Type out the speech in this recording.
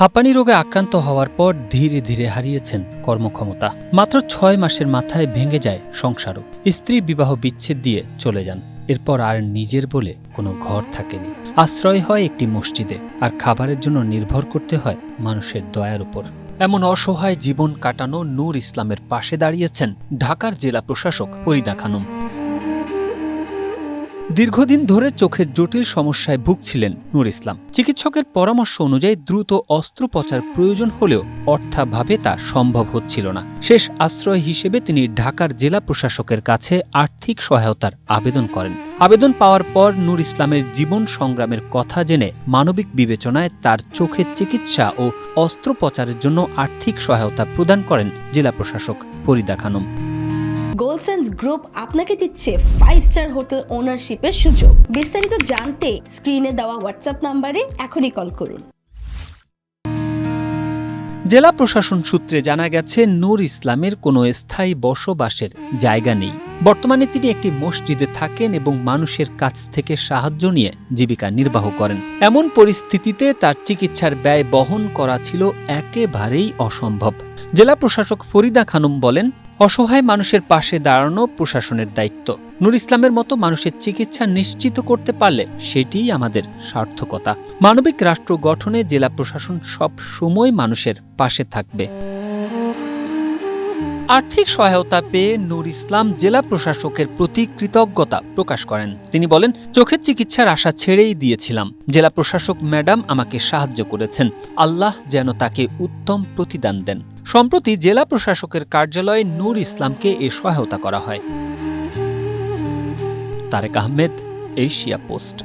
হাঁপানি রোগে আক্রান্ত হওয়ার পর ধীরে ধীরে হারিয়েছেন কর্মক্ষমতা। মাত্র ৬ মাসের মাথায় ভেঙে যায় সংসারও। স্ত্রী বিবাহ বিচ্ছেদ দিয়ে চলে যান। এরপর আর নিজের বলে কোনো ঘর থাকেনি। আশ্রয় হয় একটি মসজিদে, আর খাবারের জন্য নির্ভর করতে হয় মানুষের দয়ার উপর। এমন অসহায় জীবন কাটানো নূর ইসলামের পাশে দাঁড়িয়েছেন ঢাকার জেলা প্রশাসক ফরিদা খানম। দীর্ঘদিন ধরে চোখের জটিল সমস্যায় ভুগছিলেন নূর ইসলাম। চিকিৎসকের পরামর্শ অনুযায়ী দ্রুত অস্ত্রোপচার প্রয়োজন হলেও অর্থাভাবে তা সম্ভব হচ্ছিল না। শেষ আশ্রয় হিসেবে তিনি ঢাকার জেলা প্রশাসকের কাছে আর্থিক সহায়তার আবেদন করেন। আবেদন পাওয়ার পর নূর ইসলামের জীবন সংগ্রামের কথা জেনে মানবিক বিবেচনায় তার চোখের চিকিৎসা ও অস্ত্রোপচারের জন্য আর্থিক সহায়তা প্রদান করেন জেলা প্রশাসক ফরিদা খানম। গোলসেন্স গ্রুপ আপনাকে দিচ্ছে 5 স্টার হোটেল ওনারশিপের সুযোগ। বিস্তারিত জানতে স্ক্রিনে দেওয়া হোয়াটসঅ্যাপ নম্বরে এখনই কল করুন। জেলা প্রশাসন সূত্রে জানা গেছে, নূর ইসলামের কোনো স্থায়ী বসবাসের জায়গা নেই। বর্তমানে তিনি একটি মসজিদে থাকেন এবং মানুষের কাছ থেকে সাহায্য নিয়ে জীবিকা নির্বাহ করেন। এমন পরিস্থিতিতে তার চিকিৎসার ব্যয় বহন করা ছিল একেবারেই অসম্ভব। জেলা প্রশাসক ফরিদা খানম বলেন, অসহায় মানুষের পাশে দাঁড়ানো প্রশাসনের দায়িত্ব। নূর ইসলামের মতো মানুষের চিকিৎসা নিশ্চিত করতে পারলে সেটিই আমাদের সার্থকতা। মানবিক রাষ্ট্র গঠনে জেলা প্রশাসন সব সময় মানুষের পাশে থাকবে। আর্থিক সহায়তা পেয়ে নূর ইসলাম জেলা প্রশাসকের প্রতি কৃতজ্ঞতা প্রকাশ করেন। তিনি বলেন, চোখের চিকিৎসার আশা ছেড়েই দিয়েছিলাম। জেলা প্রশাসক ম্যাডাম আমাকে সাহায্য করেছেন। আল্লাহ যেন তাকে উত্তম প্রতিদান দেন। সম্প্রতি জেলা প্রশাসকের কার্যালয়ে নূর ইসলামকে এ সহায়তা করা হয়। Tarek Ahmed, Asia post.